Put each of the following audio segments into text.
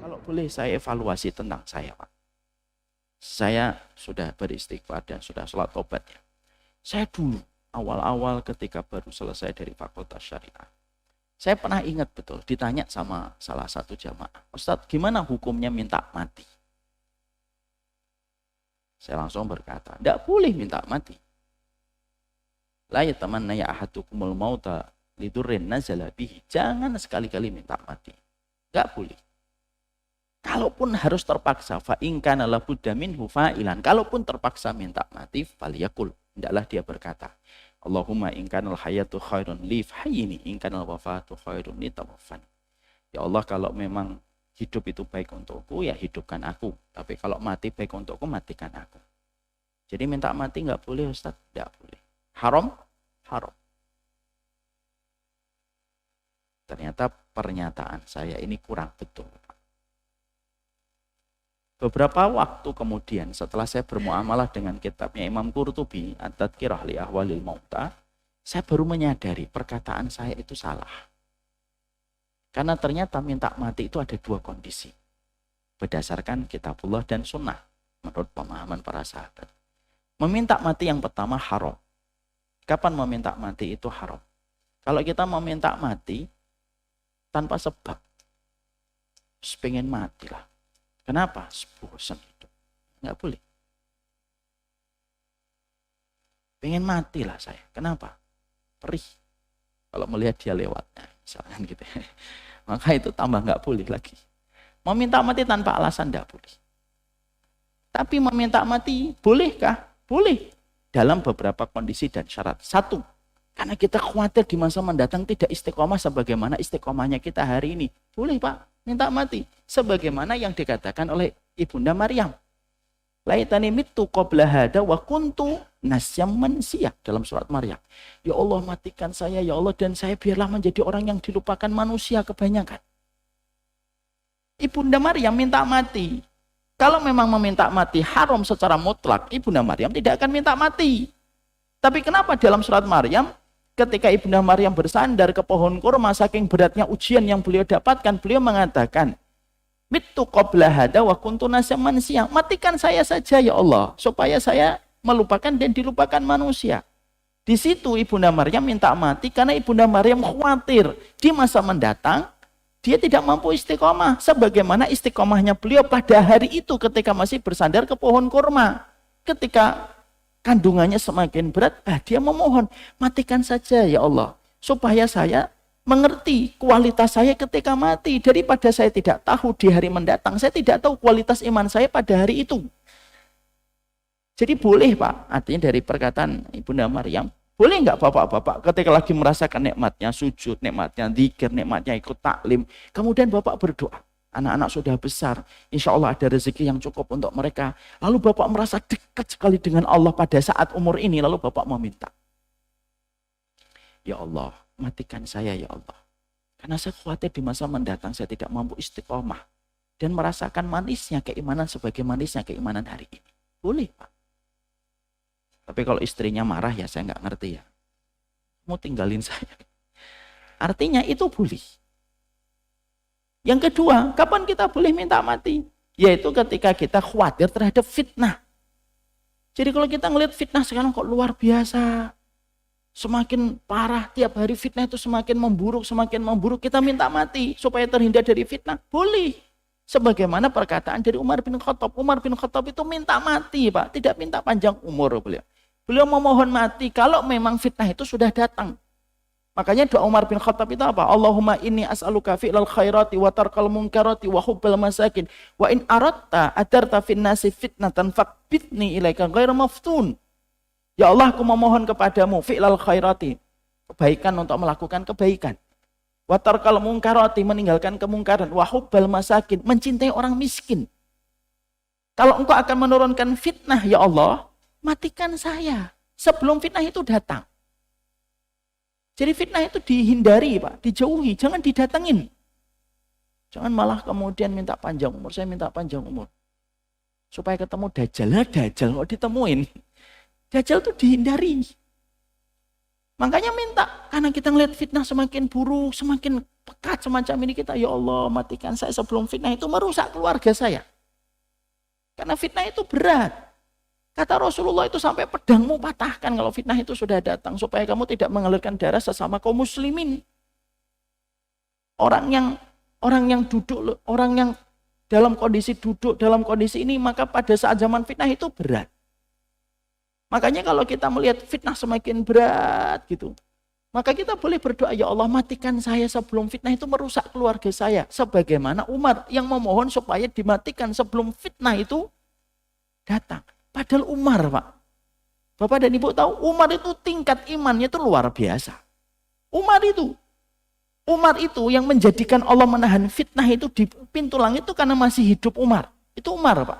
Kalau boleh saya evaluasi tentang saya, Pak. Saya sudah beristighfar dan sudah sholat tobat ya. Saya dulu, awal-awal ketika baru selesai dari Fakultas Syariah, saya pernah ingat betul, ditanya sama salah satu jamaah, Ustadz gimana hukumnya minta mati? Saya langsung berkata, tidak boleh minta mati. La yatamanna ya ahadukumul mauta lidurrin nazala bihi. Jangan sekali-kali minta mati. Tidak boleh. Kalaupun harus terpaksa, fa in kana la budda minhu fa'ilan. Kalaupun terpaksa minta mati, falyakul. Hendaklah dia berkata, Allahumma in kanal hayatu khairun li fahyini, in kanal wafatu khairun li tawaffani. Ya Allah, kalau memang hidup itu baik untukku, ya hidupkan aku. Tapi kalau mati baik untukku, matikan aku. Jadi minta mati nggak boleh, Ustaz? Nggak boleh. Haram? Haram. Ternyata pernyataan saya ini kurang betul. Beberapa waktu kemudian setelah saya bermuamalah dengan kitabnya Imam Qurtubi, At-Tadhkirah li Ahwalil Mauta, saya baru menyadari perkataan saya itu salah. Karena ternyata minta mati itu ada dua kondisi. Berdasarkan kitabullah dan sunnah, menurut pemahaman para sahabat. Meminta mati yang pertama haram. Kapan meminta mati itu haram? Kalau kita meminta mati tanpa sebab, pengen mati lah. Kenapa? Bosan hidup. Nggak boleh. Pengen mati lah saya. Kenapa? Perih. Kalau melihat dia lewat. Nah, misalkan gitu. Maka itu tambah nggak boleh lagi. Meminta mati tanpa alasan nggak boleh. Tapi meminta mati bolehkah? Boleh. Dalam beberapa kondisi dan syarat. Satu, karena kita khawatir di masa mendatang tidak istiqomah sebagaimana istiqomahnya kita hari ini. Boleh Pak, minta mati. Sebagaimana yang dikatakan oleh Ibunda Maryam. Laitani mitu qabla hada wa kuntu nasyam mansiyah dalam surat Maryam. Ya Allah, matikan saya ya Allah, dan saya biarlah menjadi orang yang dilupakan manusia kebanyakan. Ibunda Maryam minta mati. Kalau memang meminta mati haram secara mutlak, Ibunda Maryam tidak akan minta mati. Tapi kenapa dalam surat Maryam, ketika Ibunda Maryam bersandar ke pohon kurma, saking beratnya ujian yang beliau dapatkan, beliau mengatakan, Mittu qabla hada wa kuntu nasyam mansiyah. Matikan saya saja ya Allah, supaya saya melupakan dan dilupakan manusia. Di situ Ibunda Maryam minta mati karena Ibunda Maryam khawatir di masa mendatang dia tidak mampu istiqomah sebagaimana istiqomahnya beliau pada hari itu ketika masih bersandar ke pohon kurma. Ketika kandungannya semakin berat, dia memohon, matikan saja ya Allah, supaya saya mengerti kualitas saya ketika mati, daripada saya tidak tahu di hari mendatang, saya tidak tahu kualitas iman saya pada hari itu. Jadi boleh Pak, artinya dari perkataan Ibunda Maryam, boleh nggak bapak-bapak ketika lagi merasakan nikmatnya sujud, nikmatnya zikir, nikmatnya ikut taklim, kemudian bapak berdoa, anak-anak sudah besar, insya Allah ada rezeki yang cukup untuk mereka, lalu bapak merasa dekat sekali dengan Allah pada saat umur ini, lalu bapak meminta, ya Allah, matikan saya ya Allah, karena saya khawatir di masa mendatang saya tidak mampu istiqomah dan merasakan manisnya keimanan sebagai manisnya keimanan hari ini. Boleh Pak. Tapi kalau istrinya marah ya saya nggak ngerti ya. Mau tinggalin saya. Artinya itu boleh. Yang kedua, kapan kita boleh minta mati? Yaitu ketika kita khawatir terhadap fitnah. Jadi kalau kita ngelihat fitnah sekarang kok luar biasa, semakin parah, tiap hari fitnah itu semakin memburuk, kita minta mati supaya terhindar dari fitnah. Boleh. Sebagaimana perkataan dari Umar bin Khattab. Umar bin Khattab itu minta mati Pak, tidak minta panjang umur beliau. Beliau memohon mati kalau memang fitnah itu sudah datang. Makanya doa Umar bin Khattab itu apa? Allahumma inni as'aluka fi'lal khairati wa tarkal munkarati wa hubbal masakin wa in aratta adarta fin nasi fitnatan faqbitni ilaika ghairu maftun. Ya Allah, aku memohon kepadamu fi'lal khairati, kebaikan untuk melakukan kebaikan. Wa tarkal munkarati, meninggalkan kemungkaran. Wa hubbal masakin, mencintai orang miskin. Kalau engkau akan menurunkan fitnah ya Allah, matikan saya sebelum fitnah itu datang. Jadi fitnah itu dihindari Pak, dijauhi, jangan didatengin. Jangan malah kemudian minta panjang umur, saya minta panjang umur. Supaya ketemu Dajjal, Dajjal kok ditemuin. Dajjal itu dihindari. Makanya minta, karena kita ngelihat fitnah semakin buruk, semakin pekat semacam ini, kita, ya Allah matikan saya sebelum fitnah itu merusak keluarga saya. Karena fitnah itu berat. Kata Rasulullah itu sampai pedangmu patahkan kalau fitnah itu sudah datang, supaya kamu tidak mengalirkan darah sesama kaum muslimin. Orang yang duduk, orang yang dalam kondisi duduk, dalam kondisi ini, maka pada saat zaman fitnah itu berat. Makanya kalau kita melihat fitnah semakin berat gitu, maka kita boleh berdoa, ya Allah matikan saya sebelum fitnah itu merusak keluarga saya. Sebagaimana Umar yang memohon supaya dimatikan sebelum fitnah itu datang. Padahal Umar, Pak, Bapak dan Ibu tahu, Umar itu tingkat imannya itu luar biasa. Umar itu yang menjadikan Allah menahan fitnah itu di pintu langit itu karena masih hidup Umar. Itu Umar, Pak.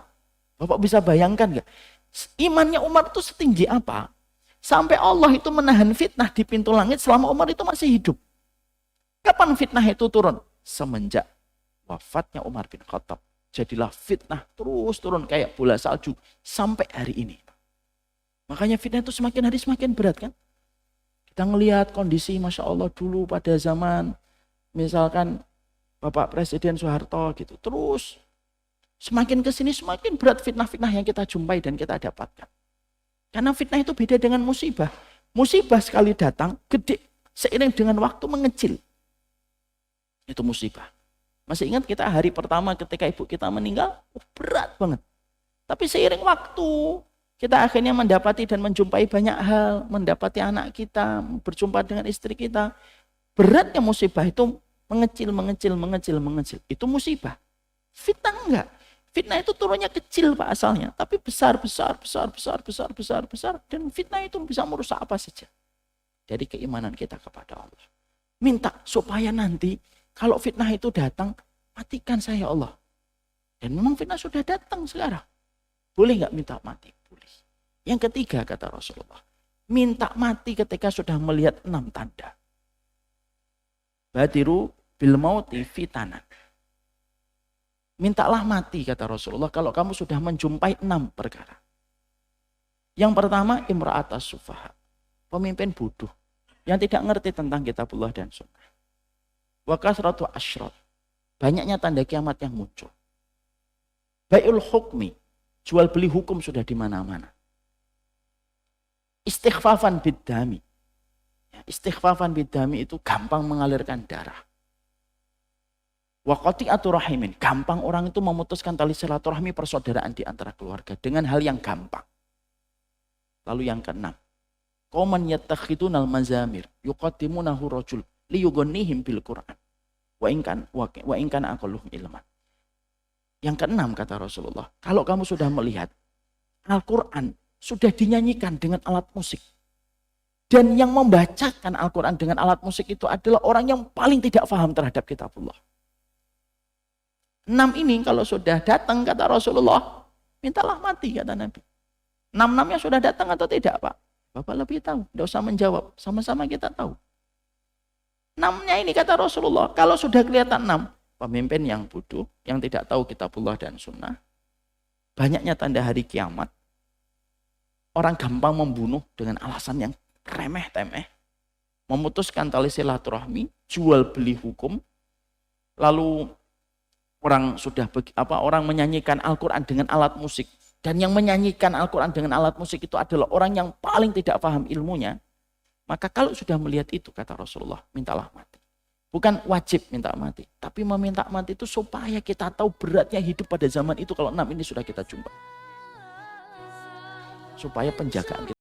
Bapak bisa bayangkan nggak? Imannya Umar itu setinggi apa? Sampai Allah itu menahan fitnah di pintu langit selama Umar itu masih hidup. Kapan fitnah itu turun? Semenjak wafatnya Umar bin Khattab. Jadilah fitnah terus turun kayak bola salju sampai hari ini. Makanya fitnah itu semakin hari semakin berat kan? Kita ngelihat kondisi Masya Allah dulu pada zaman misalkan Bapak Presiden Soeharto gitu. Terus semakin kesini semakin berat fitnah-fitnah yang kita jumpai dan kita dapatkan. Karena fitnah itu beda dengan musibah. Musibah sekali datang, gede. Seiring dengan waktu mengecil. Itu musibah. Masih ingat kita hari pertama ketika ibu kita meninggal? Berat banget. Tapi seiring waktu, kita akhirnya mendapati dan menjumpai banyak hal. Mendapati anak kita, berjumpa dengan istri kita. Beratnya musibah itu mengecil. Itu musibah. Fitnah enggak. Fitnah itu turunnya kecil Pak asalnya, tapi besar. Dan fitnah itu bisa merusak apa saja. Dari keimanan kita kepada Allah. Minta supaya nanti kalau fitnah itu datang, matikan saya Allah. Dan memang fitnah sudah datang sekarang. Boleh nggak minta mati? Boleh. Yang ketiga kata Rasulullah, minta mati ketika sudah melihat 6 tanda. Badiru bil mauti fitanan. Mintalah mati kata Rasulullah kalau kamu sudah menjumpai 6 perkara. Yang pertama imra'atas sufaha. Pemimpin bodoh yang tidak ngerti tentang kitabullah dan sunnah. Wa kasratu asyrat. Banyaknya tanda kiamat yang muncul. Bai'ul hukmi. Jual beli hukum sudah di mana-mana. Istighfafan biddami. Istighfafan biddami itu gampang mengalirkan darah. Wa qati'atu rahimin, gampang orang itu memutuskan tali silaturahmi persaudaraan di antara keluarga dengan hal yang gampang. Lalu yang keenam, qauman yattakhidunal mazamir yuqaddimunahu rajul liyughnihim bil Qur'an wa in kana aqalluhum ilman. Yang keenam kata Rasulullah, kalau kamu sudah melihat Al-Qur'an sudah dinyanyikan dengan alat musik. Dan yang membacakan Al-Qur'an dengan alat musik itu adalah orang yang paling tidak paham terhadap kitabullah. 6 ini kalau sudah datang kata Rasulullah, mintalah mati kata Nabi. 6-6-nya sudah datang atau tidak Pak? Bapak lebih tahu, tidak usah menjawab, sama-sama kita tahu. 6-nya ini kata Rasulullah, kalau sudah kelihatan 6, pemimpin yang bodoh, yang tidak tahu kitabullah dan sunnah, banyaknya tanda hari kiamat, orang gampang membunuh dengan alasan yang remeh-temeh, memutuskan tali silaturahmi, jual beli hukum, lalu orang menyanyikan Al-Quran dengan alat musik. Dan yang menyanyikan Al-Quran dengan alat musik itu adalah orang yang paling tidak paham ilmunya. Maka kalau sudah melihat itu, kata Rasulullah, mintalah mati. Bukan wajib minta mati. Tapi meminta mati itu supaya kita tahu beratnya hidup pada zaman itu kalau 6 ini sudah kita jumpa. Supaya penjagaan kita.